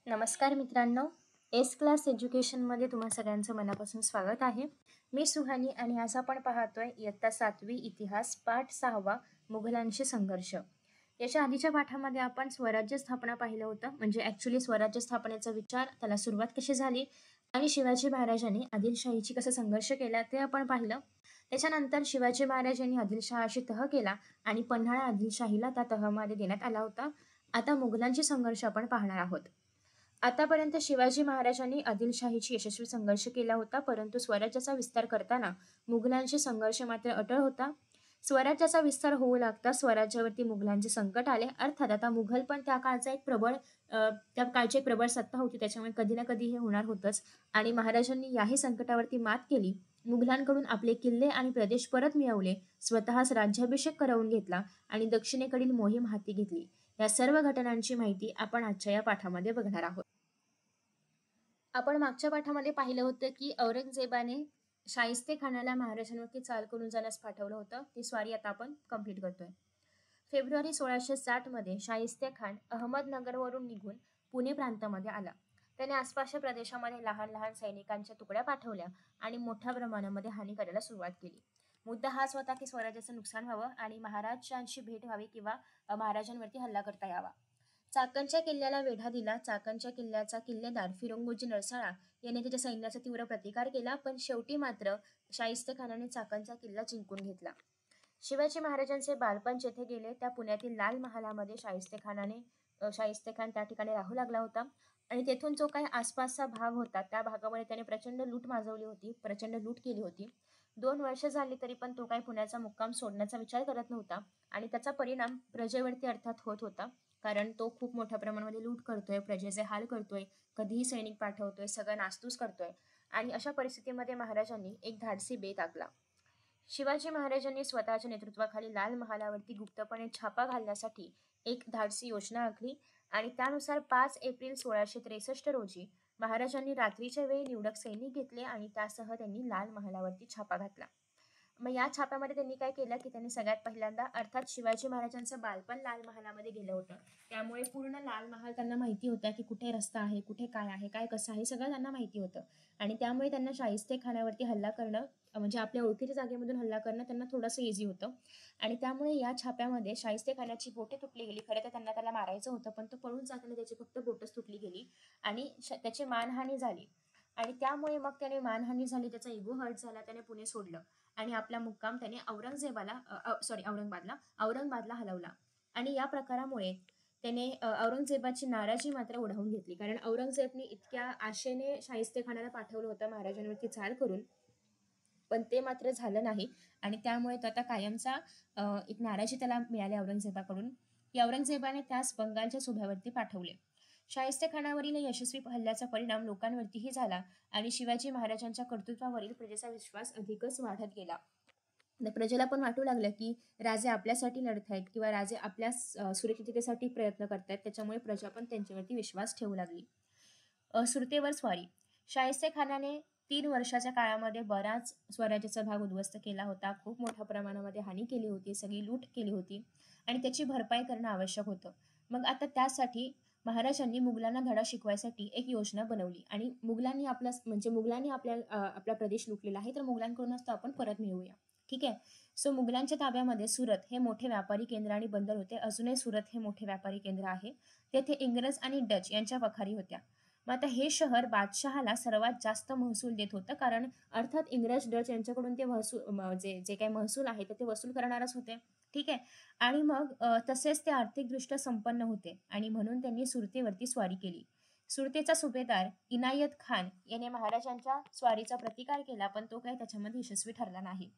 नमस्कार मित्रांनो, S class एज्युकेशनमध्ये तुम्हा सगळ्यांचं मनापासून स्वागत आहे. मी सुहानी आणि आज आपण पाहतोय इयत्ता 7वी इतिहास पाठ 6वा मुघलांशी संघर्ष. याच्या आधीच्या पाठामध्ये आपण स्वराज्य स्थापना पाहिलं होतं, म्हणजे ॲक्च्युली स्वराज्य स्थापनेचा विचार, त्याला सुरुवात कशी झाली आणि शिवाजी महाराजांनी आदिलशाहीची कसं संघर्ष केला ते आपण पाहिलं. त्याच्यानंतर शिवाजी महाराजांनी आदिलशहाशी तह केला आणि पन्हाळा आदिलशाहीला त्या तहमध्ये देण्यात आला होता. आता मुघलांशी संघर्ष आपण पाहणार आहोत. आतापर्यंत शिवाजी महाराजांनी आदिलशाहीची यशस्वी संघर्ष केला होता, परंतु स्वराज्याचा विस्तार करताना मुघलांशी संघर्ष मात्र अटळ होता. स्वराज्याचा विस्तार होऊ लागता स्वराज्यावरती मुघलांचे संकट आले. अर्थात आता मुघल पण त्या काळचा एक त्या काळची एक प्रबळ सत्ता होती, त्याच्यामुळे कधी ना कधी हे होणार होतंच. आणि महाराजांनी याही संकटावरती मात केली. मुघलांकडून आपले किल्ले आणि प्रदेश परत मिळवले, स्वतःच राज्याभिषेक करवून घेतला आणि दक्षिणेकडील मोहीम हाती घेतली. या सर्व घटनांची माहिती आपण आजच्या या पाठामध्ये बघणार आहोत. आपण मागच्या पाठामध्ये पाहिलं होतं की औरंगजेबाने शाहिस्ते खानाला महाराजांवरती चाल करून जाण्यास पाठवलं होतं. ती स्वारी आता आपण कंप्लीट करतोय. फेब्रुवारी 1660 मध्ये शाहिस्ते खान अहमदनगरवरून निघून पुणे प्रांतामध्ये आला. त्याने आसपासच्या प्रदेशामध्ये लहान लहान सैनिकांच्या तुकड्या पाठवल्या आणि मोठ्या प्रमाणामध्ये हानी करायला सुरुवात केली. मुद्दा हाच होता की स्वराज्याचं नुकसान व्हावं आणि महाराजांची भेट व्हावी किंवा महाराजांवरती हल्ला करता यावा. चाकणच्या किल्ल्याला वेढा दिला. चाकणच्या किल्ल्याचा किल्लेदार फिरंगोजी नरसाळा याने त्याच्या सैन्याचा तीव्र प्रतिकार केला, पण शेवटी मात्र शाहिस्ते खानाने चाकणचा किल्ला जिंकून घेतला. शिवाजी महाराजांचे बालपण जेथे गेले त्या पुण्यातील लाल महालामध्ये शाहिस्ते खान त्या ठिकाणी राहू लागला होता आणि तेथून जो काही आसपासचा भाग होता त्या भागामध्ये त्याने प्रचंड लूट माजवली होती, प्रचंड लूट केली होती. 2 वर्ष झाली तरी पण तो काही पुण्याचा मुक्काम सोडण्याचा विचार करत नव्हता आणि त्याचा परिणाम प्रजेवरती अर्थात होत होता. कारण तो खूप मोठ्या प्रमाणामध्ये लूट करतोय, प्रजेचे हाल करतोय, कधीही सैनिक पाठवतोय, सगळं नासधूस करतोय. आणि अशा परिस्थितीमध्ये महाराजांनी एक धाडसी बेत आखला. शिवाजी महाराजांनी स्वतःच्या नेतृत्वाखाली लाल महालावरती गुप्तपणे छापा घालण्यासाठी एक धाडसी योजना आखली आणि त्यानुसार 5 एप्रिल 1663 रोजी महाराजांनी रात्रीच्या वेळी निवडक सैनिक घेतले आणि त्यासह त्यांनी लाल महालावरती छापा घातला. मग या छाप्यामध्ये त्यांनी काय केलं की त्यांनी सगळ्यात पहिल्यांदा, अर्थात शिवाजी महाराजांचं बालपण लाल महालामध्ये गेलं होतं, त्यामुळे पूर्ण लाल महाल त्यांना माहिती होता की कुठे रस्ता आहे, कुठे काय आहे, काय कसं आहे, सगळं त्यांना माहिती होतं. आणि त्यामुळे त्यांना शाहिस्ते खानावरती हल्ला करणं, म्हणजे आपल्या ओळखीच्या जागेमधून हल्ला करणं त्यांना थोडंसं इझी होतं. आणि त्यामुळे या छाप्यामध्ये शाहिस्ते खानाची बोटे तुटली गेली. खरं तर त्यांना त्याला मारायचं होतं, पण तो पळून जाताना त्याची फक्त बोटच तुटली गेली आणि त्याची मानहानी झाली. आणि त्यामुळे मग त्याने मानहानी झाली, त्याचा इगो हर्ट झाला, त्याने पुणे सोडलं आणि आपला मुक्काम त्याने औरंगाबादला हलवला. आणि या प्रकारामुळे त्याने औरंगजेबाची नाराजी मात्र ओढावून घेतली, कारण औरंगजेबने इतक्या आशेने शाहिस्ते खानाला पाठवलं होतं महाराजांवरती चाल करून, पण ते मात्र झालं नाही. आणि त्यामुळे तो आता कायमचा एक नाराजी त्याला मिळाली औरंगजेबाकडून, की औरंगजेबाने त्यास बंगालच्या सुभ्यावरती पाठवले. शाहिस्ते खानावरील यशस्वी हल्ल्याचा परिणाम लोकांवरतीही झाला आणि शिवाजी महाराजांच्या कर्तृत्वावरील प्रजेचा विश्वास अधिकच वाढत गेला. प्रजेला पण वाटू लागलं की राजे आपल्यासाठी लढत आहेत किंवा राजे आपल्या सुरक्षिततेसाठी प्रयत्न करतायत, त्याच्यामुळे प्रजा पण त्यांच्यावरती विश्वास ठेवू लागली. सुरतेवर स्वारी. शाहिस्ते खानाने 3 वर्षाच्या काळामध्ये बराच स्वराज्याचा भाग उद्ध्वस्त केला होता, खूप मोठ्या प्रमाणामध्ये हानी केली होती, सगळी लूट केली होती आणि त्याची भरपाई करणं आवश्यक होतं. मग आता त्यासाठी महाराजांनी मुघलांना धडा शिकवायसाठी एक योजना बनवली आणि मुघलांनी आपला प्रदेश लुटलेला आहे, तर मुघलांकडूनच तो आपण परत मिळवूया. ठीक आहे. सो मुघलांच्या ताब्यामध्ये सुरत हे मोठे व्यापारी केंद्र आणि बंदर होते. अजूनही सुरत हे मोठे व्यापारी केंद्र आहे. तेथे इंग्रज आणि डच यांच्या वखारी होत्या. मग आता हे शहर बादशहाला सर्वात जास्त महसूल देत होतं, कारण अर्थात इंग्रज डच यांच्याकडून ते जे काही महसूल आहे ते वसूल करणारच होते. ठीक आहे. आणि मग तसेच ते आर्थिकदृष्ट्या संपन्न होते आणि म्हणून त्यांनी सुरतेवरती स्वारी केली. सुरतेचा सुभेदार इनायत खान याने महाराजांच्या स्वारीचा प्रतिकार केला, पण तो काही त्याच्यामध्ये यशस्वी ठरला नाही.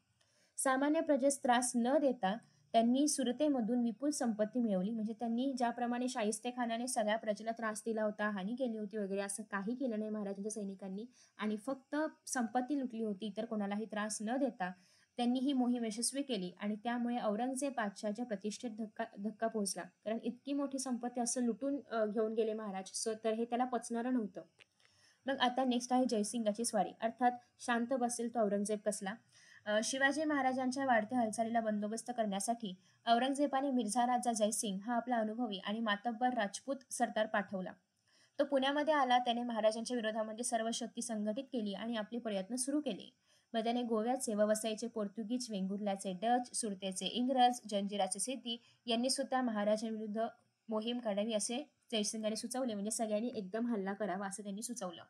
सामान्य प्रजेस त्रास न देता त्यांनी सुरतेमधून विपुल संपत्ती मिळवली. म्हणजे त्यांनी ज्याप्रमाणे शाहिस्ते खानाने सगळ्या प्रजेला त्रास दिला होता, हानी केली होती वगैरे, असं काही केलं नाही महाराजांच्या सैनिकांनी आणि फक्त संपत्ती लुटली होती, तर कोणालाही त्रास न देता त्यांनी ही मोहीम यशस्वी केली. आणि त्यामुळे औरंगजेब बादशाहच्या प्रतिष्ठेत धक्का पोहोचला, कारण इतकी मोठी संपत्ती असं लुटून घेऊन गेले महाराज, तर हे त्याला पचणारं नव्हतं. मग आता नेक्स्ट आहे जयसिंगाची स्वारी, अर्थात शांत बसेल तो औरंगजेब कसला. शिवाजी महाराजांच्या वाढत्या हालचालीला बंदोबस्त करण्यासाठी औरंगजेबाने मिर्झा राजा जयसिंग हा आपला अनुभवी आणि मातब्बर राजपूत सरदार पाठवला. तो पुण्यामध्ये आला. त्याने महाराजांच्या विरोधामध्ये सर्व शक्ती संघटित केली आणि आपले प्रयत्न सुरू केले. मग त्याने गोव्याचे व वसईचे पोर्तुगीज, वेंगुर्ल्याचे डच, सुरतेचे इंग्रज, जंजिराचे सिद्धी यांनी सुद्धा महाराजांविरुद्ध मोहीम काढावी असे जयसिंगाने सुचवले. म्हणजे सगळ्यांनी एकदम हल्ला करावा असं त्यांनी सुचवलं.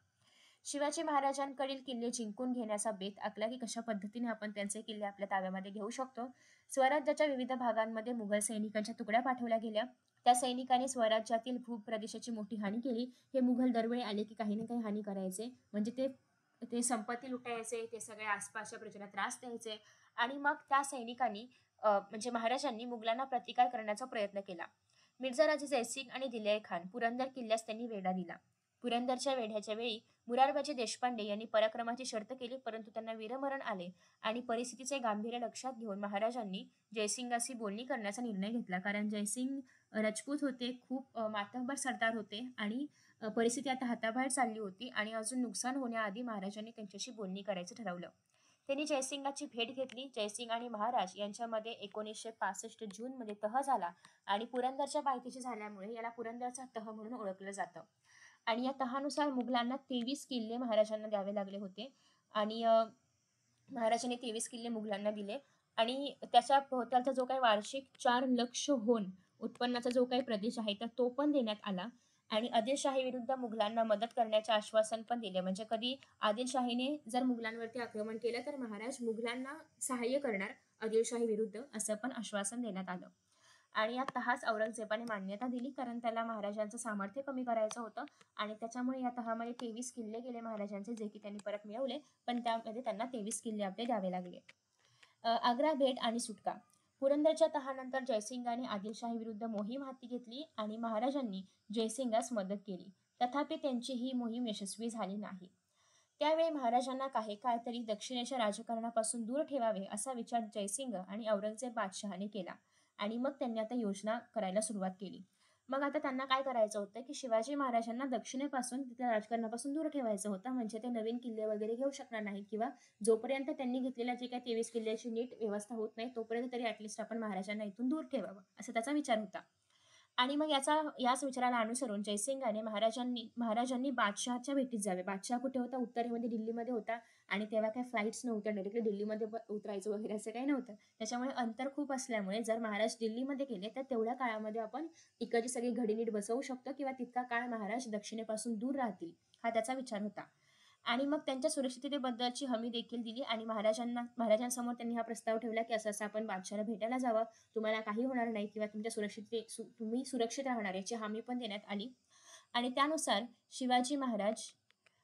शिवाजी महाराजांकडील किल्ले जिंकून घेण्याचा बेत आखला की कशा पद्धतीने आपण त्यांचे किल्ले आपल्या ताब्यामध्ये घेऊ शकतो. स्वराज्याच्या विविध भागांमध्ये मुघल सैनिकांच्या तुकड्या पाठवल्या गेल्या. त्या सैनिकांनी स्वराज्यातील भूप्रदेशाची मोठी हानी केली. हे मुघल दरवेळी आले की काही ना काही हानी करायचे. म्हणजे ते ते संपत्ती लुटायचे, ते सगळ्या आसपासच्या प्रजेला त्रास द्यायचे. आणि मग त्या सैनिकांनी म्हणजे महाराजांनी मुघलांना प्रतिकार करण्याचा प्रयत्न केला. मिर्झा राजे जयसिंग आणि दिलेर खान पुरंदर किल्ल्यास त्यांनी वेढा दिला. पुरंदरच्या वेढ्याच्या वेळी मुरारबाजी देशपांडे यांनी पराक्रमाची शर्त केली, परंतु त्यांना वीरमरण आले आणि परिस्थितीचे गांभीर्य लक्षात घेऊन महाराजांनी जयसिंगाशी बोलणी करण्याचा निर्णय घेतला. कारण जयसिंग राजपूत होते, खूप मातब्बर सरदार होते आणि परिस्थिती आता हाताबाहेर चालली होती आणि अजून नुकसान होण्याआधी महाराजांनी त्यांच्याशी बोलणी करायचं ठरवलं. त्यांनी जयसिंगाची भेट घेतली. जयसिंग आणि महाराज यांच्यामध्ये 1965 जूनमध्ये तह झाला आणि पुरंदरच्या पायथ्याशी झाल्यामुळे याला पुरंदरचा तह म्हणून ओळखलं जातं. आणि या तहानुसार मुघलांना 23 किल्ले महाराजांना द्यावे लागले होते आणि महाराजांनी 23 किल्ले मुघलांना दिले आणि त्याच्या भोवतालचा जो काही वार्षिक 4 लक्ष होन उत्पन्नाचा जो काही प्रदेश आहे तर तो पण देण्यात आला. आणि आदिलशाही विरुद्ध मुघलांना मदत करण्याचे आश्वासन पण दिले. म्हणजे कधी आदिलशाहीने जर मुघलांवरती आक्रमण केलं तर महाराज मुघलांना सहाय्य करणार आदिलशाही विरुद्ध असं पण आश्वासन देण्यात आलं. आणि या तहास औरंगजेबाने मान्यता दिली, कारण त्याला महाराजांचं सामर्थ्य कमी करायचं होतं आणि त्याच्यामुळे या तहामध्ये 23 किल्ले गेले महाराजांचे, जे की त्यांनी परत मिळवले, पण त्यामध्ये त्यांना 23 किल्ले आपले द्यावे लागले. आग्रा भेट आणि सुटका. पुरंदरच्या तहानंतर जयसिंगाने आदिलशाही विरुद्ध मोहीम हाती घेतली आणि महाराजांनी जयसिंगास मदत केली. तथापि त्यांची ही मोहीम यशस्वी झाली नाही. त्यावेळी महाराजांना काही काळ तरी दक्षिणेच्या राजकारणापासून दूर ठेवावे असा विचार जयसिंग आणि औरंगजेब बादशहाने केला आणि मग त्यांनी आता योजना करायला सुरुवात केली. मग आता त्यांना काय करायचं होतं की शिवाजी महाराजांना दक्षिणेपासून तिथल्या राजकारणापासून दूर ठेवायचं होतं. म्हणजे ते नवीन किल्ले वगैरे घेऊ शकणार नाहीत किंवा जोपर्यंत त्यांनी घेतलेल्या जे काही 23 किल्ल्याची नीट व्यवस्था होत नाही तोपर्यंत तरी ऍटलिस्ट आपण महाराजांना इथून दूर ठेवावं असा त्याचा विचार होता. आणि मग याच विचाराला अनुसरून जयसिंगाने महाराजांनी बादशहाच्या भेटीत जावे. बादशहा कुठे होता? उत्तरेमध्ये दिल्लीमध्ये होता आणि तेव्हा काही फ्लाईट्स नव्हत्या, डायरेक्टली दिल्लीमध्ये उतरायचं वगैरे असं काही नव्हतं. त्याच्यामुळे अंतर खूप असल्यामुळे जर महाराज दिल्लीमध्ये गेले तर तेवढ्या काळामध्ये आपण इकडची सगळी घडी नीट बसवू शकतो किंवा तितका काळ महाराज दक्षिणेपासून दूर राहतील, हा त्याचा विचार होता. आणि मग त्यांच्या सुरक्षिततेबद्दलची हमी देखील दिली आणि महाराजांसमोर त्यांनी हा प्रस्ताव ठेवला की असं आपण बादशहाला भेटायला जावं, तुम्हाला काही होणार नाही किंवा तुम्ही सुरक्षित राहणार याची हमी पण देण्यात आली. आणि त्यानुसार शिवाजी महाराज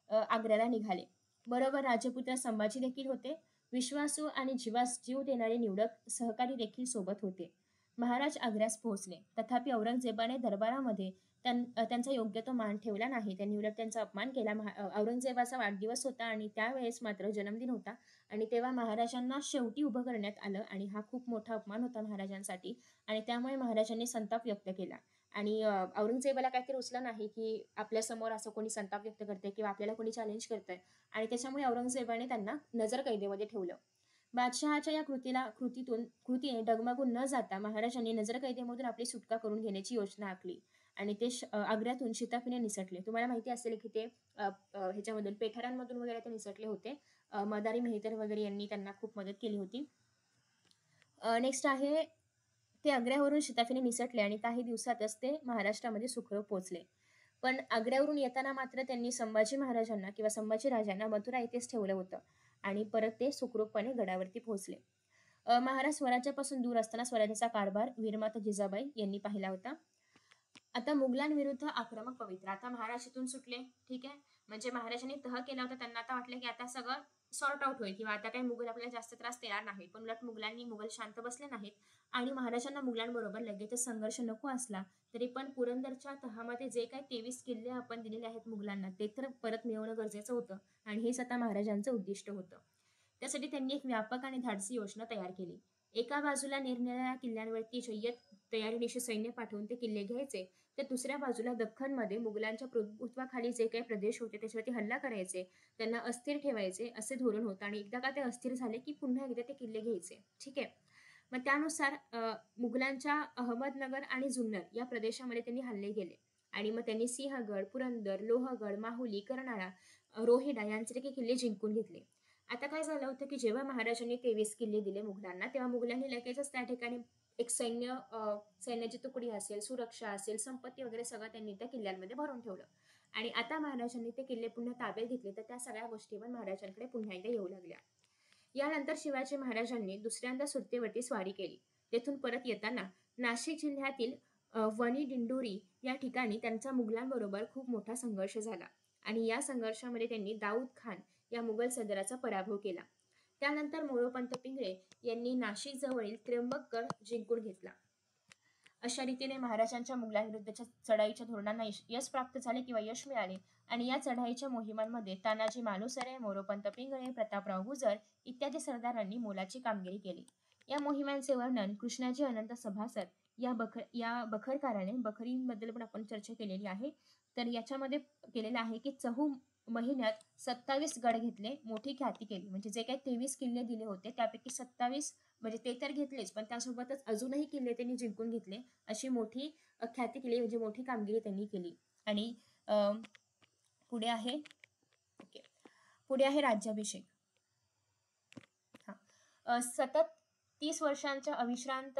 आग्र्याला निघाले. बरोबर राजपुत्र संभाजी देखील होते. विश्वासू आणि जीव देणारे निवडक सहकारी देखील सोबत होते. महाराज आग्र्यास पोहोचले. तथापि औरंगजेबाने दरबारामध्ये त्यांचा योग्य तो मान ठेवला नाही. त्यांनी उलट त्यांचा अपमान केला. औरंगजेबाचा वाढदिवस होता आणि त्यावेळेस मात्र जन्मदिन होता आणि तेव्हा महाराजांना शेवटी उभं करण्यात आलं आणि हा खूप मोठा अपमान होता महाराजांसाठी आणि त्यामुळे महाराजांनी संताप व्यक्त केला. आणि औरंगजेबाला काहीतरी रुचलं नाही की आपल्यासमोर असं कोणी संताप व्यक्त करते किंवा आपल्याला कोणी चॅलेंज करतंय आणि त्याच्यामुळे औरंगजेबाने त्यांना नजरकैदेमध्ये ठेवलं. बादशहाच्या या कृतीने डगमगून न जाता महाराजांनी नजरकैदेमधून आपली सुटका करून घेण्याची योजना आखली आणि ते आग्र्यातून शिताफीने निसटले. तुम्हाला माहिती असेल की ते ह्याच्यामधून पेठारांमधून वगैरे ते निसटले होते. मदारी मेहतर वगैरे यांनी त्यांना खूप मदत केली होती. नेक्स्ट आहे ते आग्र्यावरून शिताफीने निसटले आणि काही दिवसातच ते महाराष्ट्रामध्ये सुखरूप पोहोचले. पण आग्र्यावरून येताना मात्र त्यांनी संभाजी महाराजांना किंवा संभाजी राजांना मथुरा येथेच ठेवलं होतं आणि परत ते सुखरूपपणे गडावरती पोहोचले. महाराज स्वराज्यापासून दूर असताना स्वराज्याचा कारभार वीरमाता जिजाबाई यांनी पाहिला होता. आता मुघलांविरुद्ध आक्रमक पवित्र. आता महाराज इथून सुटले, ठीक आहे. म्हणजे महाराजांनी तह केला होता, त्यांना आता वाटलं की आता सगळं सॉर्ट आउट होईल किंवा आता काही मुघल आपल्याला जास्त त्रास देणार नाही. पण उलट मुघल शांत बसले नाहीत आणि महाराजांना मुघलांबरोबर लगेचच संघर्ष नको असला तरी पण पुरंदरच्या तहामध्ये जे काही 23 किल्ले आपण दिलेले आहेत मुघलांना ते तर परत मिळवणं गरजेचं होतं आणि हेच आता महाराजांचं उद्दिष्ट होतं. त्यासाठी त्यांनी एक व्यापक आणि धाडसी योजना तयार केली. एका बाजूला निरनिराळ्या किल्ल्यांवरती जय्यत तयारीनिशी सैन्य पाठवून ते किल्ले घ्यायचे, तर दुसऱ्या बाजूला दख्खनमध्ये मुघलांच्या प्रभुत्वाखाली जे काही प्रदेश होते त्याच्यावरती हल्ला करायचे, त्यांना अस्थिर ठेवायचे असे धोरण होतं आणि एकदा का ते अस्थिर झाले की पुन्हा एकदा ते किल्ले घ्यायचे, ठीक आहे. मग त्यानुसार मुघलांच्या अहमदनगर आणि जुन्नर या प्रदेशामध्ये त्यांनी हल्ले केले आणि मग त्यांनी सिंहगड, पुरंदर, लोहगड, माहुली, कर्नाळा, रोहिडा यांसारखे किल्ले जिंकून घेतले. आता काय झालं होतं, की जेव्हा महाराजांनी 23 किल्ले दिले मुघलांना, तेव्हा मुघलांनी लगेचच त्या ठिकाणी एक सैन्याची तुकडी असेल, सुरक्षा असेल, संपत्ती वगैरे सगळं त्यांनी त्या किल्ल्यांमध्ये भरून ठेवलं. आणि आता महाराजांनी ते किल्ले पुन्हा ताब्यात घेतले, तर त्या सगळ्या गोष्टी पण महाराजांकडे पुन्हा एकदा येऊ लागल्या. यानंतर शिवाजी महाराजांनी दुसऱ्यांदा सुरतेवरती स्वारी केली. तेथून परत येताना नाशिक जिल्ह्यातील वणी दिंडोरी या ठिकाणी त्यांचा मुघलांबरोबर खूप मोठा संघर्ष झाला आणि या संघर्षामध्ये त्यांनी दाऊद खान या मुघल सरदाराचा पराभव केला. त्यानंतर मोरोपंत पिंगळे यांनी नाशिक जवळील त्र्यंबकगड जिंकून घेतला. अशा रीतीने महाराजांच्या मुघलांविरुद्धच्या चढाईच्या धोरणांना यश प्राप्त झाले किंवा यश मिळाले आणि या चढाईच्या मोहिमांमध्ये तानाजी मालुसरे, मोरोपंत पिंगळे, प्रतापराव गुजर इत्यादी सरदारांनी मोलाची कामगिरी केली. या मोहिमांचे वर्णन कृष्णाजी अनंत सभासद या बखरकाराने, बखरींबद्दल पण आपण चर्चा केलेली आहे, तर याच्यामध्ये केलेलं आहे की चहू महिन्यात 27 गड घेतले, मोठी ख्याती केली. म्हणजे जे काही 23 किल्ले दिले होते त्यापैकी 27 म्हणजे ते तर घेतलेच, पण त्यासोबतच अजूनही किल्ले त्यांनी जिंकून घेतले. अशी मोठी ख्याती केली, म्हणजे मोठी कामगिरी त्यांनी केली. आणि पुढे आहे ओके पुढे आहे राज्याभिषेक. सतत 30 वर्षांच्या अविश्रांत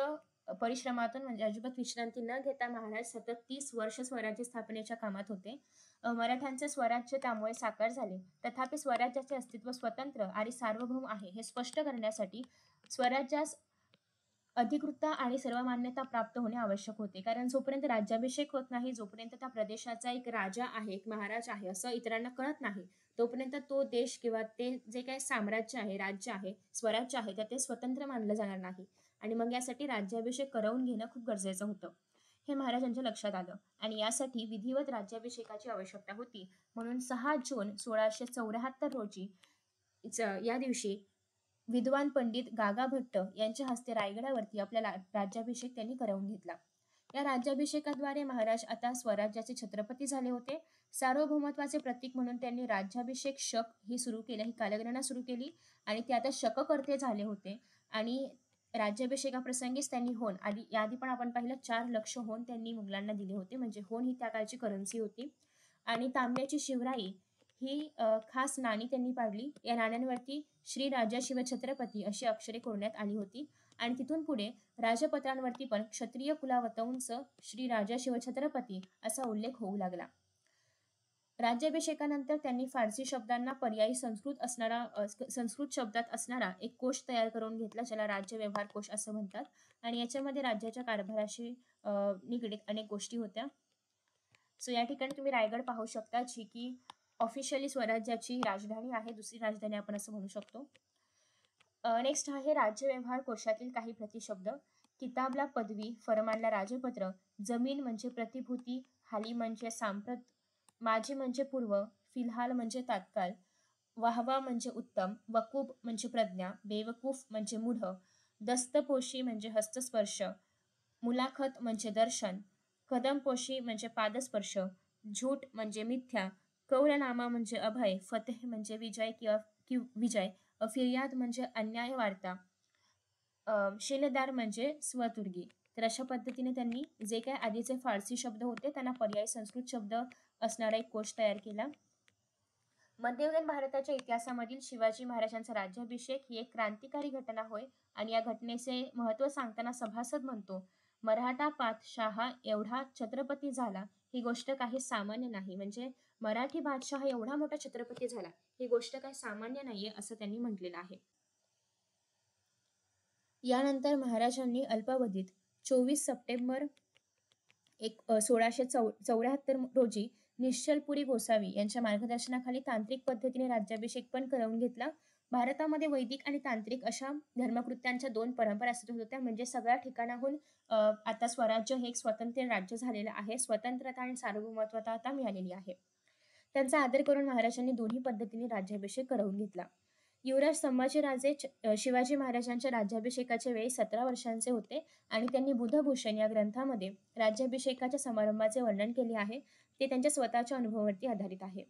परिश्रमातून, म्हणजे अजिबात विश्रांती न घेता महाराज सतत 30 वर्ष स्वराज्य स्थापनेच्या कामात होते. मराठ्यांचे स्वराज्य त्यामुळे साकार झाले. तथापि स्वराज्याचे अस्तित्व स्वतंत्र आणि सार्वभौम आहे हे स्पष्ट करण्यासाठी स्वराज्यास अधिकृतता आणि सर्व मान्यता प्राप्त होणे आवश्यक होते. कारण जोपर्यंत राज्याभिषेक होत नाही, जोपर्यंत त्या प्रदेशाचा एक राजा आहे, एक महाराज आहे असं इतरांना कळत नाही, तोपर्यंत तो देश किंवा ते जे काही साम्राज्य आहे, राज्य आहे, स्वराज्य आहे, तर ते स्वतंत्र मानलं जाणार नाही. आणि मग यासाठी राज्याभिषेक करवून घेणं खूप गरजेचं होतं. हे महाराजांच्या लक्षात आलं आणि यासाठी विधिवत राज्याभिषेकाची आवश्यकता होती. म्हणून 6 जून 1674 रोजी या दिवशी विद्वान पंडित गागा भट्ट यांच्या हस्ते रायगडावरती आपल्या राज्याभिषेक त्यांनी करवून घेतला. या राज्याभिषेकाद्वारे महाराज आता स्वराज्याचे छत्रपती झाले होते. सार्वभौमत्वाचे प्रतीक म्हणून त्यांनी राज्याभिषेक शक ही सुरू केली, ही कालगणना सुरू केली आणि ते आता शककर्ते झाले होते. आणि राज्याभिषेकाप्रसंगीच त्यांनी होन याआधी पण आपण पाहिलं 4 लक्ष होन त्यांनी मुघलांना दिले होते. म्हणजे होन ही त्या काळची करन्सी होती. आणि तांब्याची शिवराई ही खास नाणी त्यांनी पाडली. या नाण्यांवरती श्री राजा शिवछत्रपती अशी अक्षरे कोरण्यात आली होती. आणि तिथून पुढे राजपत्रांवरती पण क्षत्रिय कुलावतंस श्री राजा शिवछत्रपती असा उल्लेख होऊ लागला. राज्याभिषेकानंतर त्यांनी फारसी शब्दांना पर्यायी संस्कृत शब्दात असणारा एक कोश तयार करून घेतला, ज्याला राज्य व्यवहार कोश असं म्हणतात. आणि याच्यामध्ये राज्याच्या कारभाराशी निगडीत अनेक गोष्टी होत्या. सो या ठिकाणी तुम्ही रायगड पाहू शकता, जी की ऑफिशियली स्वराज्याची राजधानी आहे, दुसरी राजधानी आपण असं म्हणू शकतो. नेक्स्ट आहे राज्य व्यवहार कोशातील काही प्रतिशब्द. किताबला पदवी, फरमानला राजपत्र, जमीन म्हणजे प्रतिभूती, हाली म्हणजे सांप्रत, माझी म्हणजे पूर्व, फिलहाल म्हणजे तात्काळ, वाहवा म्हणजे उत्तम, वकूब म्हणजे प्रज्ञा, बेवकूफ म्हणजे मूढ, दस्तपोशी म्हणजे हस्तस्पर्श, मुलाखत म्हणजे दर्शन, कदमपोशी म्हणजे पादस्पर्श, झूट म्हणजे मिथ्या, कौलनामा म्हणजे अभय, फतेह म्हणजे विजय किंवा विजय, फिर्याद म्हणजे अन्याय वार्ता, शिलेदार म्हणजे स्वतुर्गी. तर अशा पद्धतीने त्यांनी जे काही आधीचे फारसी शब्द होते त्यांना पर्यायी संस्कृत शब्द असणारा एक कोश तयार केला. मध्ययुगीन भारताच्या इतिहासामधील शिवाजी महाराजांचा राज्याभिषेक ही एक क्रांतिकारी घटना होय. आणि या घटनेचे महत्त्व सांगताना सभासद म्हणतो, मराठा पातशाह एवढा छत्रपती झाला ही गोष्ट काही सामान्य नाही. म्हणजे मराठी बादशाह एवढा मोठा छत्रपती झाला ही गोष्ट काही सामान्य नाहीये असं त्यांनी म्हटलेलं आहे. यानंतर महाराजांनी अल्पावधीत 24 सप्टेंबर 1674 रोजी निश्चलपुरी गोसावी यांच्या मार्गदर्शनाखाली तांत्रिक पद्धतीने राज्याभिषेक पण करवून घेतला. भारतामध्ये वैदिक आणि तांत्रिक अशा धर्मकृत्यांच्या 2 परंपरा अस्तित्वात होत्या. म्हणजे सगळ्या ठिकाणाहून आता स्वराज्य हे एक स्वतंत्र राज्य झालेलं आहे. स्वतंत्रता आणि सार्वभौमत्वता आता मिळालेली आहे. त्यांचा आदर करून महाराजांनी दोन्ही पद्धतीने राज्याभिषेक करवून घेतला. युवराज संभाजीराजे शिवाजी महाराजांच्या राज्याभिषेकाच्या वेळी 17 वर्षांचे होते आणि त्यांनी बुधभूषण या ग्रंथामध्ये राज्याभिषेकाच्या समारंभाचे वर्णन केले आहे. ते त्यांच्या स्वतःच्या अनुभवावरती आधारित आहे.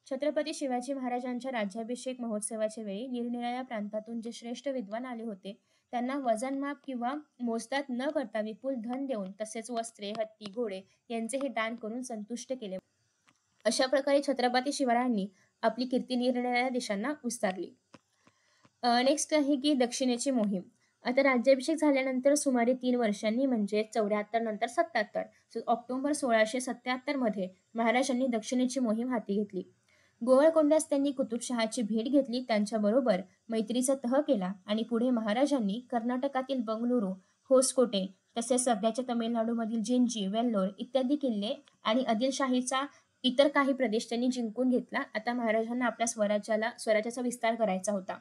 छत्रपती शिवाजी महाराजांच्या राज्याभिषेक महोत्सवाच्या वेळी निरनिराळ्या प्रांतातून जे श्रेष्ठ विद्वान आले होते त्यांना वजनमाप किंवा मोजदाद न करता विपुल धन देऊन तसेच वस्त्रे, हत्ती, घोडे यांचे हे दान करून संतुष्ट केले. अशा प्रकारे छत्रपती शिवरायांनी आपली कीर्ती निरनिराळ्या देशांना विस्तारली. नेक्स्ट आहे की दक्षिणेची मोहीम. आता राज्याभिषेक झाल्यानंतर सुमारे 3 वर्षांनी म्हणजे 74 नंतर 77 ऑक्टोबर 1677 मध्ये महाराजांनी दक्षिणेची मोहीम हाती घेतली. गोवळकोंड्यास त्यांनी कुतुबशहाची भेट घेतली, त्यांच्याबरोबर मैत्रीचा तह केला आणि पुढे महाराजांनी कर्नाटकातील बंगळुरू, होसकोटे तसेच सध्याच्या तमिळनाडूमधील जिंजी, वेल्लोर इत्यादी किल्ले आणि आदिलशाहीचा इतर काही प्रदेश त्यांनी जिंकून घेतला. आता महाराजांना आपल्या स्वराज्याचा विस्तार करायचा होता.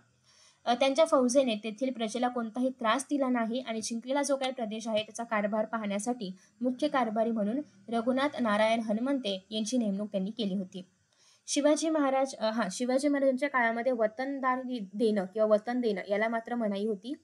त्यांच्या फौजेने तेथील प्रजेला कोणताही त्रास दिला नाही आणि जिंकलेला जो काही प्रदेश आहे त्याचा कारभार पाहण्यासाठी मुख्य कारभारी म्हणून रघुनाथ नारायण हनुमंते यांची नेमणूक त्यांनी केली होती. शिवाजी महाराजांच्या काळामध्ये वतनदार देणं किंवा वतन देणं याला मात्र मनाई होती.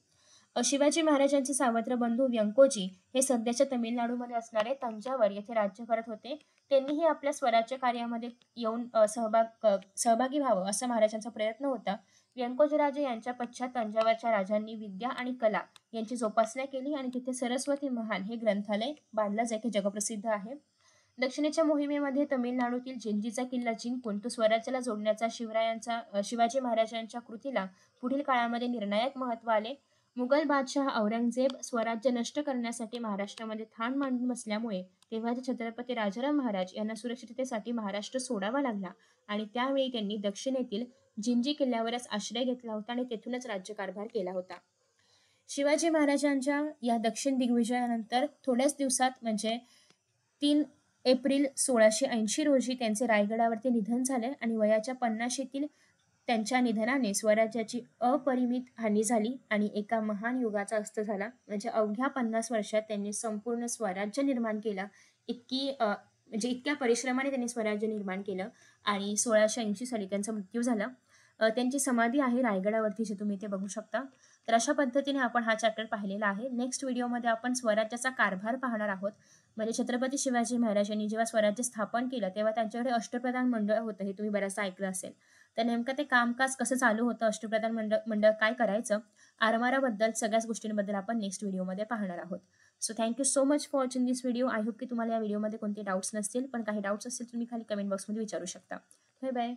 शिवाजी महाराजांचे सावत्र बंधू व्यंकोजी हे सध्याच्या तमिळनाडूमध्ये असणारे तंजावर येथे राज्य करत होते. त्यांनीही आपल्या स्वराज्य कार्यामध्ये येऊन सहभागी व्हावं असा महाराजांचा प्रयत्न होता. व्यंकोजीराजे यांच्या पश्चात तंजावरच्या राजांनी विद्या आणि कला यांची जोपासना केली आणि तिथे सरस्वती महाल हे ग्रंथालय बांधलं जे की जगप्रसिद्ध आहे. दक्षिणेच्या मोहिमेमध्ये तमिळनाडूतील जिंजीचा किल्ला जिंकून तो स्वराज्याला जोडण्याचा शिवाजी महाराजांच्या कृतीला पुढील काळामध्ये निर्णायक महत्त्व आले. मुघल बादशाह औरंगजेब स्वराज्य नष्ट करण्यासाठी महाराष्ट्रामध्ये ठाण मांडून बसल्यामुळे तेव्हाचे छत्रपती राजाराम महाराज यांना सुरक्षिततेसाठी महाराष्ट्र सोडावा लागला आणि त्यावेळी त्यांनी दक्षिणेतील जिंजी किल्ल्यावरच आश्रय घेतला होता आणि तेथूनच राज्यकारभार केला होता. शिवाजी महाराजांच्या या दक्षिण दिग्विजयानंतर थोड्याच दिवसात म्हणजे 3 एप्रिल 1680 रोजी त्यांचे रायगडावरती निधन झाले आणि वयाच्या 50शीतील त्यांच्या निधनाने स्वराज्याची अपरिमित हानी झाली आणि एका महान युगाचा अस्त झाला. म्हणजे अवघ्या 50 वर्षात त्यांनी संपूर्ण स्वराज्य निर्माण केलं. म्हणजे इतक्या परिश्रमाने त्यांनी स्वराज्य निर्माण केलं आणि 1680 साली त्यांचा मृत्यू झाला. त्यांची समाधी आहे रायगडावरती, जे तुम्ही इथे बघू शकता. तर अशा पद्धतीने आपण हा चॅप्टर पाहिलेला आहे. नेक्स्ट व्हिडिओमध्ये आपण स्वराज्याचा कारभार पाहणार आहोत. म्हणजे छत्रपती शिवाजी महाराजांनी जेव्हा स्वराज्य स्थापन केलं तेव्हा त्यांच्याकडे अष्टप्रधान मंडळ होतं, हे तुम्ही बऱ्याचदा ऐकलं असेल. तर नेमकं ते कामकाज कसं चालू होतं, अष्टप्रधान मंडळ काय करायचं, आरमाराबद्दल सगळ्याच गोष्टींबद्दल आपण नेक्स्ट व्हिडिओमध्ये पाहणार आहोत. So thank you so much for watching this video. I hope की तुम्हाला या व्हिडिओमध्ये कोणते डाऊट्स नसतील, पण काही डाऊट्स असतील तुम्ही खाली कमेंट बॉक्समध्ये विचारू शकता. Bye bye.